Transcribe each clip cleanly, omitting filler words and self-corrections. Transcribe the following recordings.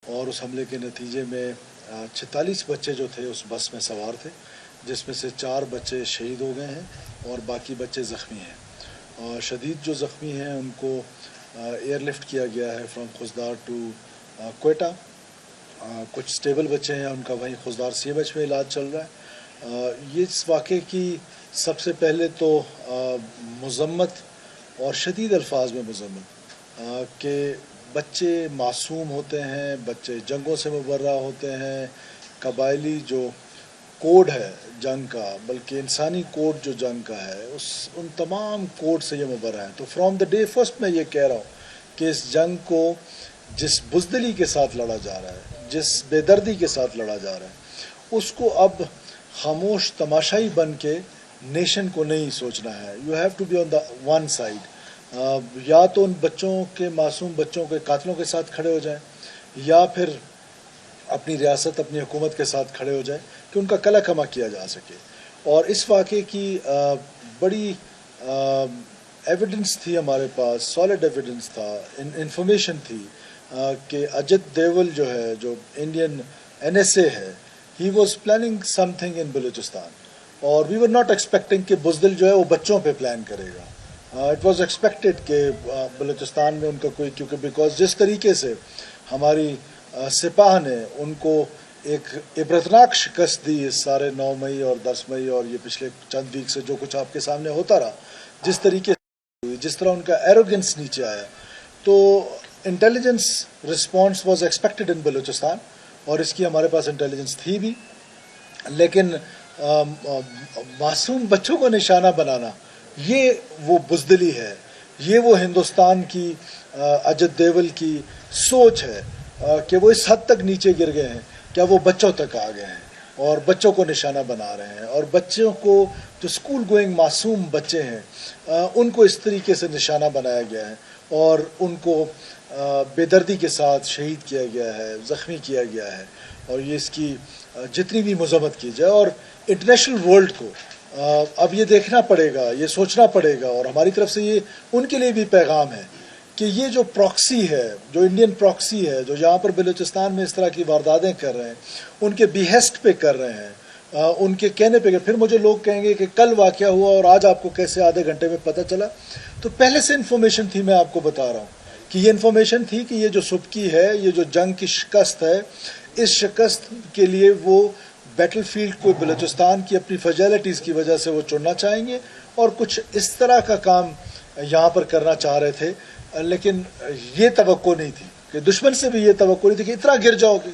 اور اس حملے کے نتیجے میں 46 بچے جو تھے اس بس میں سوار تھے، جس میں سے 4 بچے شہید ہو گئے ہیں اور باقی بچے زخمی ہیں۔ اور شدید جو زخمی ہیں ان کو ایئر لفٹ کیا گیا ہے فرام خوزدار ٹو کوئٹہ۔ کچھ سٹیبل بچے ہیں، ان کا وہیں خوزدار سی ایم ایچ میں علاج چل رہا ہے۔ یہ اس واقعے کی سب سے پہلے تو مذمت اور شدید الفاظ میں مذمت کہ بچے معصوم ہوتے ہیں، بچے جنگوں سے مبرہ ہوتے ہیں، قبائلی جو کوڈ ہے جنگ کا، بلکہ انسانی کوڈ جو جنگ کا ہے ان تمام کوڈ سے یہ مبرہ ہیں۔ تو فرام دا ڈے فرسٹ میں یہ کہہ رہا ہوں کہ اس جنگ کو جس بزدلی کے ساتھ لڑا جا رہا ہے، جس بے دردی کے ساتھ لڑا جا رہا ہے، اس کو اب خاموش تماشائی بن کے نیشن کو نہیں سوچنا ہے۔ You have to be on the one side. یا تو ان بچوں کے، معصوم بچوں کے قاتلوں کے ساتھ کھڑے ہو جائیں، یا پھر اپنی ریاست، اپنی حکومت کے ساتھ کھڑے ہو جائیں کہ ان کا کلا کما کیا جا سکے۔ اور اس واقعے کی بڑی ایویڈنس تھی ہمارے پاس، سالڈ ایویڈنس تھا، انفارمیشن تھی کہ اجت دیول جو ہے، جو انڈین NSA ہے، he was planning some thing in Balochistan, اور وی ور ناٹ ایکسپیکٹنگ کہ بزدل جو ہے وہ بچوں پہ پلان کرے گا۔ اٹ واز ایکسپیکٹڈ کہ بلوچستان میں ان کا کوئی، کیونکہ بیکاز جس طریقے سے ہماری سپاہ نے ان کو ایک عبرتناک شکست دی اس سارے 9 مئی اور 10 مئی اور یہ پچھلے چند ویک سے جو کچھ آپ کے سامنے ہوتا رہا، جس طریقے سے جس طرح ان کا ایروگنس نیچے آیا، تو intelligence response was expected in Balochistan, اور اس کی ہمارے پاس انٹیلیجنس تھی بھی۔ لیکن معصوم بچوں کو نشانہ بنانا، یہ وہ بزدلی ہے، یہ وہ ہندوستان کی اجت دیول کی سوچ ہے کہ وہ اس حد تک نیچے گر گئے ہیں، کیا وہ بچوں تک آ گئے ہیں اور بچوں کو نشانہ بنا رہے ہیں، اور بچوں کو جو اسکول گوئنگ معصوم بچے ہیں ان کو اس طریقے سے نشانہ بنایا گیا ہے اور ان کو بے دردی کے ساتھ شہید کیا گیا ہے، زخمی کیا گیا ہے۔ اور یہ اس کی جتنی بھی مذمت کی جائے، اور انٹرنیشنل ورلڈ کو اب یہ دیکھنا پڑے گا، یہ سوچنا پڑے گا، اور ہماری طرف سے یہ ان کے لیے بھی پیغام ہے کہ یہ جو پراکسی ہے، جو انڈین پراکسی ہے، جو یہاں پر بلوچستان میں اس طرح کی وارداتیں کر رہے ہیں، ان کے بیہسٹ پہ کر رہے ہیں، ان کے کہنے پہ، پھر مجھے لوگ کہیں گے کہ کل واقعہ ہوا اور آج آپ کو کیسے آدھے گھنٹے میں پتہ چلا؟ تو پہلے سے انفارمیشن تھی، میں آپ کو بتا رہا ہوں کہ یہ انفارمیشن تھی کہ یہ جو سبکی ہے، یہ جو جنگ کی شکست ہے، اس شکست کے لیے وہ بیٹل فیلڈ کو بلوچستان کی اپنی فیجیلٹیز کی وجہ سے وہ چننا چاہیں گے، اور کچھ اس طرح کا کام یہاں پر کرنا چاہ رہے تھے۔ لیکن یہ توقع نہیں تھی کہ دشمن سے بھی یہ توقع نہیں تھی کہ اتنا گر جاؤ گے،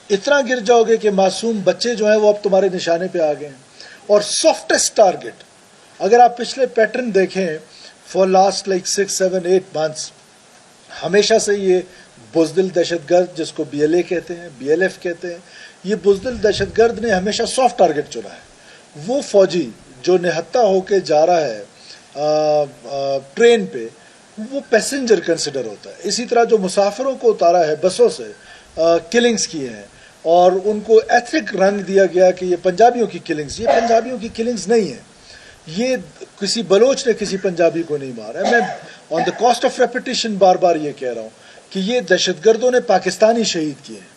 اتنا گر جاؤ گے کہ معصوم بچے جو ہیں وہ اب تمہارے نشانے پہ آ گئے ہیں۔ اور سافٹسٹ ٹارگٹ، اگر آپ پچھلے پیٹرن دیکھیں فار لاسٹ لائک 6, 7, 8 months، ہمیشہ سے یہ بزدل دہشت گرد، جس کو BLA کہتے ہیں، BLF کہتے ہیں، یہ بزدل دہشت گرد نے ہمیشہ سافٹ ٹارگٹ چنا ہے۔ وہ فوجی جو نہتہ ہو کے جا رہا ہے ٹرین پہ، وہ پیسنجر کنسیڈر ہوتا ہے۔ اسی طرح جو مسافروں کو اتارا ہے بسوں سے، کلنگز کیے ہیں اور ان کو ایتھنک رنگ دیا گیا کہ یہ پنجابیوں کی کلنگز، یہ پنجابیوں کی کلنگز نہیں ہیں، یہ کسی بلوچ نے کسی پنجابی کو نہیں مارا ہے۔ میں آن دا کاسٹ آف ریپیٹیشن بار بار یہ کہہ رہا ہوں کہ یہ دہشت گردوں نے پاکستانی شہید کیے ہیں۔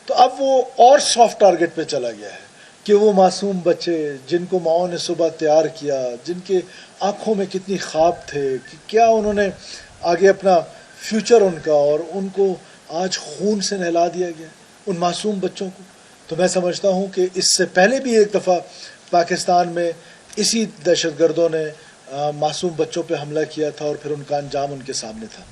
تو اب وہ اور سافٹ ٹارگٹ پہ چلا گیا ہے کہ وہ معصوم بچے جن کو ماؤں نے صبح تیار کیا، جن کے آنکھوں میں کتنی خواب تھے کہ کیا انہوں نے آگے اپنا فیوچر ان کا، اور ان کو آج خون سے نہلا دیا گیا ان معصوم بچوں کو۔ تو میں سمجھتا ہوں کہ اس سے پہلے بھی ایک دفعہ پاکستان میں اسی دہشت گردوں نے معصوم بچوں پہ حملہ کیا تھا، اور پھر ان کا انجام ان کے سامنے تھا۔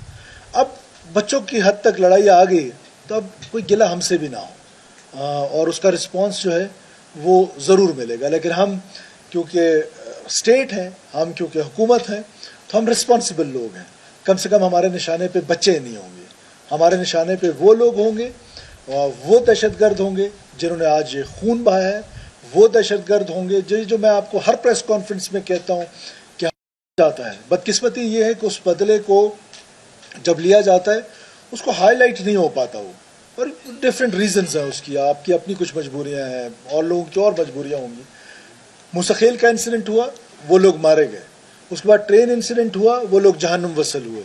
اب بچوں کی حد تک لڑائی آ گئی تو اب کوئی گلہ ہم سے بھی نہ ہو، اور اس کا رسپانس جو ہے وہ ضرور ملے گا۔ لیکن ہم کیونکہ اسٹیٹ ہیں، ہم کیونکہ حکومت ہیں، تو ہم رسپانسبل لوگ ہیں۔ کم سے کم ہمارے نشانے پہ بچے نہیں ہوں گے، ہمارے نشانے پہ وہ لوگ ہوں گے، وہ دہشت گرد ہوں گے جنہوں نے آج یہ خون بہایا ہے، وہ دہشت گرد ہوں گے جو میں آپ کو ہر پریس کانفرنس میں کہتا ہوں کہ جاتا ہے۔ بدقسمتی یہ ہے کہ اس بدلے کو جب لیا جاتا ہے اس کو ہائی لائٹ نہیں ہو پاتا، وہ اور ڈفرینٹ ریزنز ہیں اس کی، آپ کی اپنی کچھ مجبوریاں ہیں اور لوگوں کی اور مجبوریاں ہوں گی۔ موسیخیل کا انسیڈنٹ ہوا، وہ لوگ مارے گئے، اس کے بعد ٹرین انسیڈنٹ ہوا، وہ لوگ جہنم وصل ہوئے۔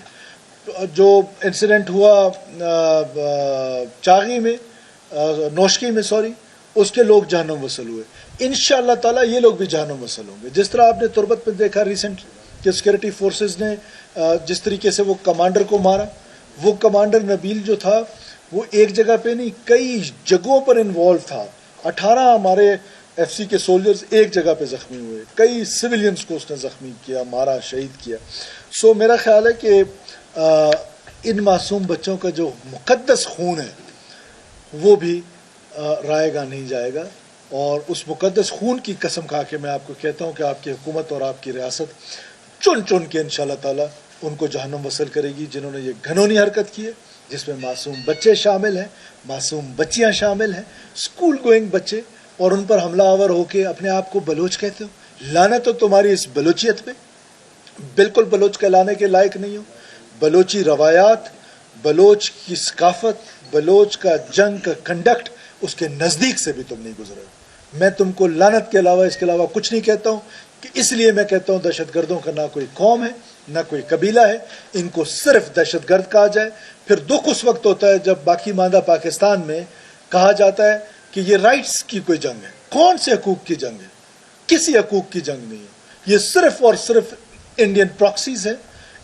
جو انسیڈنٹ ہوا چاغی میں نوشکی میں اس کے لوگ جہنم وصل ہوئے. انشاءاللہ تعالیٰ یہ لوگ بھی جہنم وصل ہوں گے. جس طرح آپ نے تربت میں دیکھا ریسنٹ کہ سیکورٹی فورسز نے جس طریقے سے وہ کمانڈر کو مارا, وہ کمانڈر نبیل جو تھا وہ ایک جگہ پہ نہیں کئی جگہوں پر انوالو تھا. 18 ہمارے ایف سی کے سولجرز ایک جگہ پہ زخمی ہوئے, کئی سویلینز کو اس نے زخمی کیا, مارا, شہید کیا. سو میرا خیال ہے کہ ان معصوم بچوں کا جو مقدس خون ہے وہ بھی رائے گا نہیں جائے گا. اور اس مقدس خون کی قسم کھا کے میں آپ کو کہتا ہوں کہ آپ کی حکومت اور آپ کی ریاست چن چن کے انشاءاللہ تعالیٰ ان کو جہنم وصل کرے گی جنہوں نے یہ گھنونی حرکت کی ہے, جس میں معصوم بچے شامل ہیں, معصوم بچیاں شامل ہیں, اسکول گوئنگ بچے, اور ان پر حملہ آور ہو کے اپنے آپ کو بلوچ کہتے ہو. لعنت تو تمہاری اس بلوچیت پہ, بالکل بلوچ کہلانے کے لائق نہیں ہو. بلوچی روایات, بلوچ کی ثقافت, بلوچ کا جنگ کا کنڈکٹ, اس کے نزدیک سے بھی تم نہیں گزرے ہو. میں تم کو لعنت کے علاوہ اس کے علاوہ کچھ نہیں کہتا ہوں, کہ اس لیے میں کہتا ہوں دہشت گردوں کا نہ کوئی قوم ہے نہ کوئی قبیلہ ہے, ان کو صرف دہشت گرد کہا جائے. پھر دکھ اس وقت ہوتا ہے جب باقی ماندہ پاکستان میں کہا جاتا ہے کہ یہ رائٹس کی کوئی جنگ ہے. کون سے حقوق کی جنگ ہے؟ کسی حقوق کی جنگ نہیں ہے. یہ صرف اور صرف انڈین پراکسیز ہیں,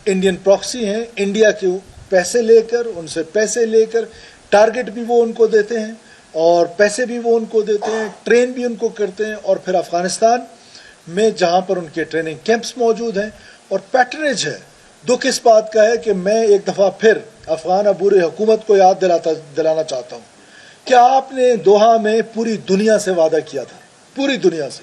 انڈین پراکسی ہیں. انڈیا کے پیسے لے کر, ان سے پیسے لے کر, ٹارگٹ بھی وہ ان کو دیتے ہیں اور پیسے بھی وہ ان کو دیتے ہیں, ٹرین بھی ان کو کرتے ہیں, اور پھر افغانستان میں جہاں پر ان کے ٹریننگ کیمپس موجود ہیں اور پیٹرنیج ہے. دکھ اس بات کا ہے کہ میں ایک دفعہ پھر افغان عبوری حکومت کو یاد دلانا چاہتا ہوں کہ آپ نے دوحہ میں پوری دنیا سے وعدہ کیا تھا, پوری دنیا سے,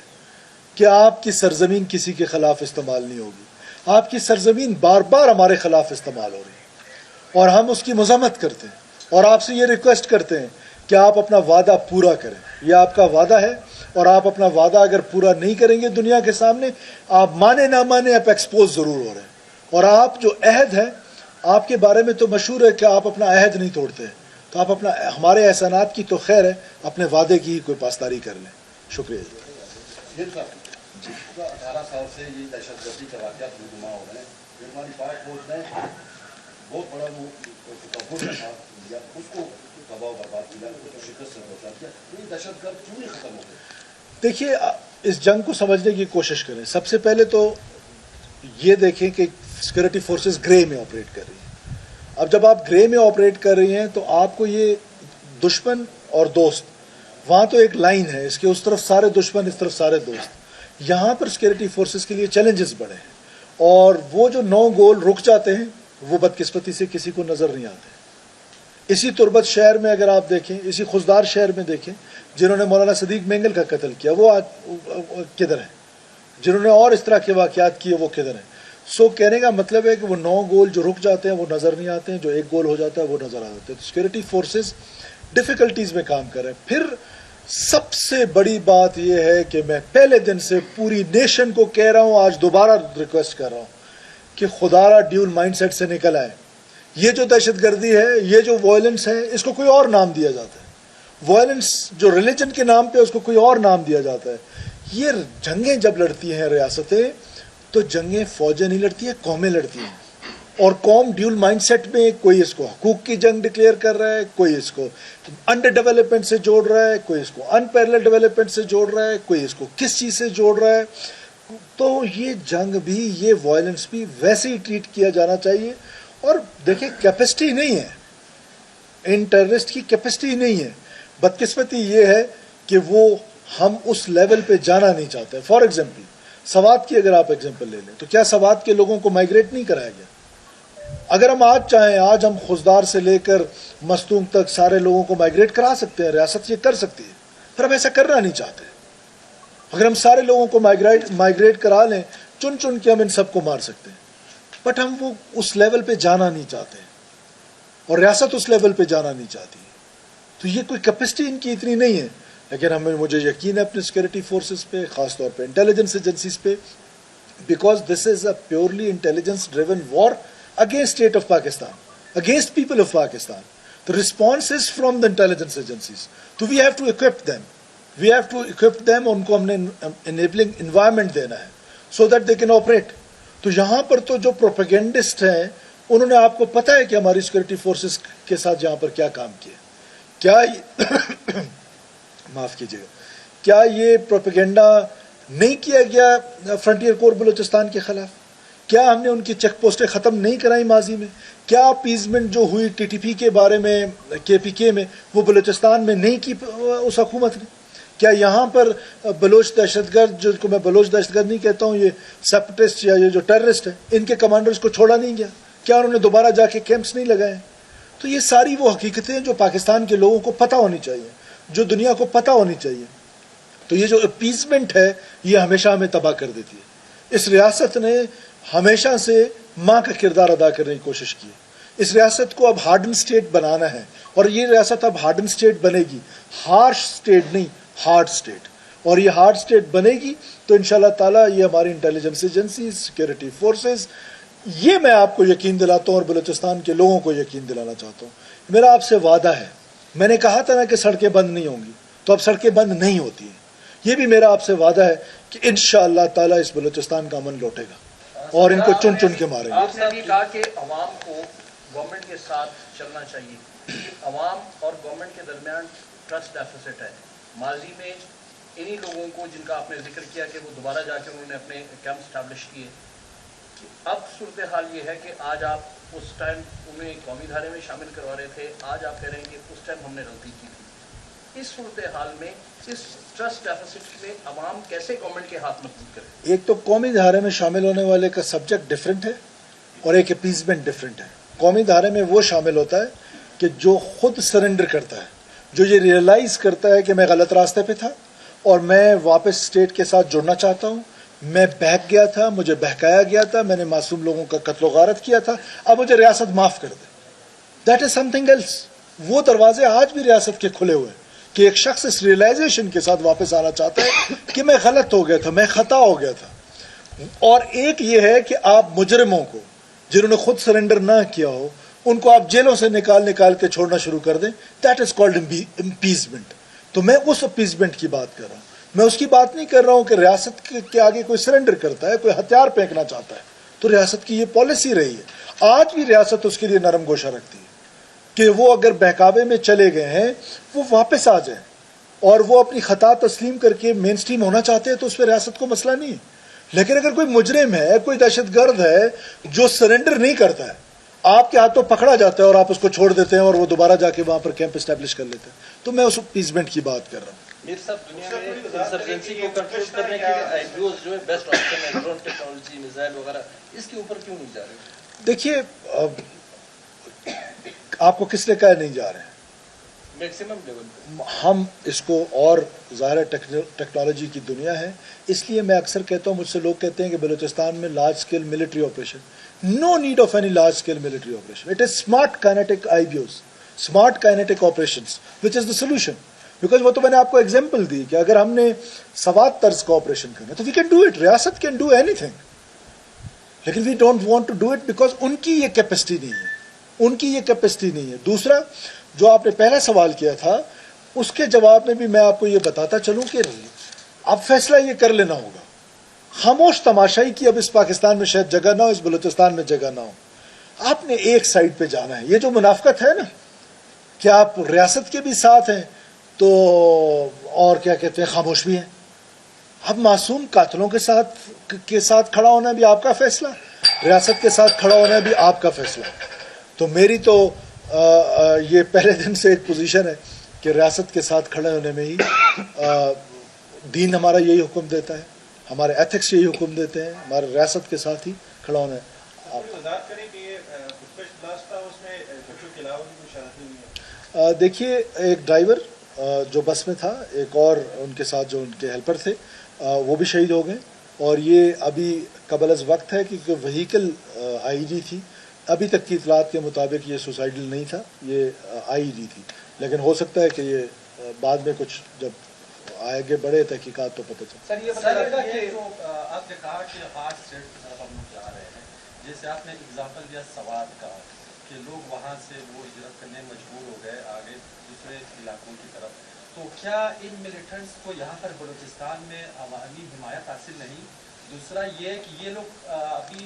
کہ آپ کی سرزمین کسی کے خلاف استعمال نہیں ہوگی. آپ کی سرزمین بار بار ہمارے خلاف استعمال ہو رہی ہے اور ہم اس کی مذمت کرتے ہیں اور آپ سے یہ ریکویسٹ کرتے ہیں کہ آپ اپنا وعدہ پورا کریں. یہ آپ کا وعدہ ہے اور آپ اپنا وعدہ اگر پورا نہیں کریں گے دنیا کے سامنے, آپ مانے نہ مانے آپ ایکسپوز ضرور ہو رہے ہیں. اور آپ جو عہد ہے, آپ کے بارے میں تو مشہور ہے کہ آپ اپنا عہد نہیں توڑتے, تو آپ اپنا ہمارے احسانات کی تو خیر ہے, اپنے وعدے کی ہی کوئی پاسداری کر لیں. شکریہ. 18 سال سے یہ دہشت گردی کے واقعات رونما ہو رہے ہیں. ہماری پاک فوج نے بہت بڑا وہ تھا, اس کو تباہ و برباد کیا, شکست سے پہنچا دیا. یہ دہشت گرد کیوں نہیں ختم ہو گئے؟ دیکھیے, اس جنگ کو سمجھنے کی کوشش کریں. سب سے پہلے تو یہ دیکھیں کہ سیکورٹی فورسز گرے میں آپریٹ کر رہی ہیں. اب جب آپ گرے میں آپریٹ کر رہی ہیں تو آپ کو یہ دشمن اور دوست, وہاں تو ایک لائن ہے, اس کے اس طرف سارے دشمن, اس طرف سارے دوست. یہاں پر سیکورٹی فورسز کے لیے چیلنجز بڑے ہیں, اور وہ جو 9 گول رک جاتے ہیں وہ بدقسمتی سے کسی کو نظر نہیں آتے. اسی تربت شہر میں اگر آپ دیکھیں, اسی خزدار شہر میں دیکھیں, جنہوں نے مولانا صدیق مینگل کا قتل کیا وہ آج کدھر ہیں؟ جنہوں نے اور اس طرح کے واقعات کیے وہ کدھر ہیں؟ سو کہنے کا مطلب ہے کہ وہ 9 گول جو رک جاتے ہیں وہ نظر نہیں آتے ہیں, جو 1 گول ہو جاتا ہے وہ نظر آ جاتے ہیں. تو سیکورٹی فورسز ڈیفیکلٹیز میں کام کر رہے ہیں. پھر سب سے بڑی بات یہ ہے کہ میں پہلے دن سے پوری نیشن کو کہہ رہا ہوں, آج دوبارہ ریکویسٹ کر رہا ہوں کہ خدا را ڈیول مائنڈ سیٹ سے نکل آئے. یہ جو دہشت گردی ہے, یہ جو وائلنس ہے, اس کو کوئی اور نام دیا جاتا ہے. وائلنس جو ریلیجن کے نام پہ اس کو کوئی اور نام دیا جاتا ہے. یہ جنگیں جب لڑتی ہیں ریاستیں, تو جنگیں فوجیں نہیں لڑتی ہیں, قومیں لڑتی ہیں. اور قوم ڈیول مائنڈ سیٹ میں, کوئی اس کو حقوق کی جنگ ڈکلیئر کر رہا ہے, کوئی اس کو انڈر ڈیولپمنٹ سے جوڑ رہا ہے, کوئی اس کو ان پیرلل ڈیولپمنٹ سے جوڑ رہا ہے, کوئی اس کو کس چیز سے جوڑ رہا ہے. تو یہ جنگ بھی, یہ وائلنس بھی ویسے ہی ٹریٹ کیا جانا چاہیے. اور دیکھیں کیپیسٹی نہیں ہے, ان ٹیررسٹ کی کیپیسٹی نہیں ہے. بدقسمتی یہ ہے کہ وہ ہم اس لیول پہ جانا نہیں چاہتے. فار ایگزامپل سوات کی اگر آپ ایگزامپل لے لیں, تو کیا سوات کے لوگوں کو مائیگریٹ نہیں کرایا گیا؟ اگر ہم آج چاہیں, آج ہم خزدار سے لے کر مستونگ تک سارے لوگوں کو مائیگریٹ کرا سکتے ہیں, ریاست یہ کر سکتی ہے. پھر ہم ایسا کرنا نہیں چاہتے. اگر ہم سارے لوگوں کو مائیگریٹ کرا لیں, چن چن کے ہم ان سب کو مار سکتے ہیں. بٹ ہم وہ اس لیول پہ جانا نہیں چاہتے, اور ریاست اس لیول پہ جانا نہیں چاہتی. تو یہ کوئی کیپیسٹی ان کی اتنی نہیں ہے. لیکن مجھے یقین ہے اپنے سیکورٹی فورسز پہ, خاص طور پہ انٹیلیجنس ایجنسیز پہ, because this is a purely intelligence driven war against state of Pakistan, against people of Pakistan. The response is from the intelligence agencies. So we have to equip them. We have to equip them, ان کو ہم نے enabling environment دینا ہے so that they can operate. تو یہاں پر تو جو پروپیگنڈسٹ ہیں انہوں نے آپ کو پتا ہے کہ ہماری سیکورٹی فورسز کے ساتھ یہاں پر کیا کام کیا، کیا معاف کیجیے گا، کیا یہ پروپیگنڈا نہیں کیا گیا فرنٹیئر کور بلوچستان کے خلاف؟ کیا ہم نے ان کی چیک پوسٹیں ختم نہیں کرائی ماضی میں؟ کیا اپیزمنٹ جو ہوئی ٹی ٹی پی کے بارے میں، کے پی کے میں، وہ بلوچستان میں نہیں کی اس حکومت نے؟ کیا یہاں پر بلوچ دہشت گرد، جو کو میں بلوچ دہشت گرد نہیں کہتا ہوں، یہ سیپریٹسٹ یا یہ جو ٹیررسٹ ہیں، ان کے کمانڈرز کو چھوڑا نہیں گیا؟ کیا انہوں نے دوبارہ جا کے کیمپس نہیں لگائے؟ تو یہ ساری وہ حقیقتیں ہیں جو پاکستان کے لوگوں کو پتہ ہونی چاہیے، جو دنیا کو پتہ ہونی چاہیے. تو یہ جو اپیزمنٹ ہے یہ ہمیشہ ہمیں تباہ کر دیتی ہے. اس ریاست نے ہمیشہ سے ماں کا کردار ادا کرنے کی کوشش کی. اس ریاست کو اب ہارڈن سٹیٹ بنانا ہے، اور یہ ریاست اب ہارڈن سٹیٹ بنے گی، ہارش سٹیٹ نہیں، ہارڈ سٹیٹ. اور یہ ہارڈ سٹیٹ بنے گی تو انشاءاللہ تعالیٰ یہ ہماری انٹیلیجنس ایجنسی، سیکورٹی فورسز، یہ میں آپ کو یقین دلاتا ہوں اور بلوچستان کے لوگوں کو یقین دلانا چاہتا ہوں. میرا آپ سے وعدہ ہے، میں نے کہا تھا نا کہ سڑکیں بند نہیں ہوں گی، تو اب سڑکیں بند نہیں ہوتی ہیں. یہ بھی میرا آپ سے وعدہ ہے کہ انشاءاللہ تعالیٰ اس بلوچستان کا امن لوٹے گا اور ان کو چن چن کے ماریں گے. آپ نے بھی کہا کہ عوام کو گورنمنٹ کے ساتھ چلنا چاہیے. عوام اور گورنمنٹ کے درمیان ٹرسٹ ڈیفیسٹ ہے. ماضی میں انہی لوگوں کو جن کا آپ نے ذکر کیا کہ وہ دوبارہ جا کے انہوں نے اپنے کیمپ اسٹیبلش کیے، اب صورتحال یہ ہے کہ آج آپ اس ٹائم انہیں قومی دھارے میں شامل کروا رہے تھے، آج آپ کہہ رہے ہیں کہ اس ٹائم ہم نے غلطی کی تھی. اس صورتحال میں اس ٹرسٹ ڈیفیسٹ میں عوام کیسے گورنمنٹ کے ہاتھ مضبوط کرے؟ ایک تو قومی دھارے میں شامل ہونے والے کا سبجیکٹ ڈفرینٹ ہے اور ایک اپیزمنٹ ڈفرینٹ ہے. قومی دھارے میں وہ شامل ہوتا ہے کہ جو خود سرنڈر کرتا ہے، جو یہ ریئلائز کرتا ہے کہ میں غلط راستے پہ تھا اور میں واپس اسٹیٹ کے ساتھ جڑنا چاہتا ہوں، میں بہک گیا تھا، مجھے بہکایا گیا تھا، میں نے معصوم لوگوں کا قتل و غارت کیا تھا، اب مجھے ریاست معاف کر دے. That is something else. وہ دروازے آج بھی ریاست کے کھلے ہوئے ہیں کہ ایک شخص اس ریئلائزیشن کے ساتھ واپس آنا چاہتا ہے کہ میں غلط ہو گیا تھا، میں خطا ہو گیا تھا. اور ایک یہ ہے کہ آپ مجرموں کو، جنہوں نے خود سرنڈر نہ کیا ہو، ان کو آپ جیلوں سے نکال کے چھوڑنا شروع کر دیں. That is called appeasement. تو میں اس اپیزمنٹ کی بات کر رہا ہوں. میں اس کی بات نہیں کر رہا ہوں کہ ریاست کے آگے کوئی سرنڈر کرتا ہے، کوئی ہتھیار پھینکنا چاہتا ہے. تو ریاست کی یہ پالیسی رہی ہے، آج بھی ریاست اس کے لیے نرم گوشہ رکھتی ہے کہ وہ اگر بہکاوے میں چلے گئے ہیں وہ واپس آ جائیں، اور وہ اپنی خطا تسلیم کر کے مین سٹریم ہونا چاہتے ہیں تو اس پہ ریاست کو مسئلہ نہیں ہے. لیکن اگر کوئی مجرم ہے، کوئی دہشت گرد ہے جو سرنڈر نہیں کرتا ہے، آپ کے ہاتھوں پکڑا جاتا ہے اور آپ اس کو چھوڑ دیتے ہیں اور وہ دوبارہ جا کے وہاں پر کیمپ اسٹیبلش کر لیتے ہیں، تو میں اس اپیزمنٹ کی بات کر رہا ہوں. میر صاحب، دنیا میں انسرجنسی کو کنٹرول کرنے کے لیے آئی پی اوز جو ہے بیسٹ آپشن ہے، ڈرون ٹیکنالوجی، میزائل وغیرہ، اس کے اوپر کیوں نہیں جا رہے؟ دیکھیے، آپ کو کس نے کہا نہیں جا رہے ہیں؟ میکسیمم لیول پہ ہم اس کو، اور ظاہر ٹیکنالوجی کی دنیا ہے، اس لیے میں اکثر کہتا ہوں، مجھ سے لوگ کہتے ہیں کہ بلوچستان میں large scale military operation. No need of any large scale military operation. It is smart kinetic I B Os, smart kinetic operations which is the solution. Because وہ تو میں نے آپ کو ایگزامپل دی کہ اگر ہم نے سوات طرز کا آپریشن کرنا تو وی کین ڈو اٹ. ریاست کین ڈو اینی تھنگ، لیکن we don't want to do it because ان کی یہ کیپیسٹی نہیں ہے، ان کی یہ کیپیسٹی نہیں ہے. دوسرا، جو آپ نے پہلا سوال کیا تھا، اس کے جواب میں بھی میں آپ کو یہ بتاتا چلوں کہ اب فیصلہ یہ کر لینا ہوگا. خاموش تماشائی کی اب اس پاکستان میں شاید جگہ نہ ہو، اس بلوچستان میں جگہ نہ ہو. آپ نے ایک سائڈ پہ جانا ہے. یہ جو منافقت ہے نا کہ آپ ریاست کے بھی ساتھ ہیں تو اور کیا کہتے ہیں خاموش بھی ہیں. اب معصوم قاتلوں کے ساتھ کھڑا ہونا بھی آپ کا فیصلہ، ریاست کے ساتھ کھڑا ہونا بھی آپ کا فیصلہ. تو میری تو یہ پہلے دن سے ایک پوزیشن ہے کہ ریاست کے ساتھ کھڑے ہونے میں ہی دین ہمارا یہی حکم دیتا ہے، ہمارے ایتھکس یہی حکم دیتے ہیں، ہمارے ریاست کے ساتھ ہی کھڑا ہونا ہے. دیکھیے، ایک ڈرائیور جو بس میں تھا، ایک اور ان کے ساتھ جو ان کے ہیلپر تھے، وہ بھی شہید ہو گئے. اور یہ ابھی قبل از وقت ہے کیونکہ وہیکل آئی ڈی تھی. ابھی تک کی اطلاعات کے مطابق یہ سوسائڈل نہیں تھا، یہ آئی ڈی تھی. لیکن ہو سکتا ہے کہ یہ بعد میں کچھ جب آگے بڑھے تحقیقات تو پتہ چلے. سر، یہ بتائیے کہ آپ نے کہا کہ ہارڈ اسٹیٹ کی طرف ہم لوگ جا رہے ہیں، جیسے آپ نے اگزامپل دیا سوات کا کہ لوگ وہاں سے وہ ہجرت کرنے مجبور ہو گئے آگے دوسرے علاقوں کی طرف. تو کیا ان ملیٹنٹس کو یہاں پر بلوچستان میں عوامی حمایت حاصل نہیں؟ دوسرا یہ کہ یہ لوگ ابھی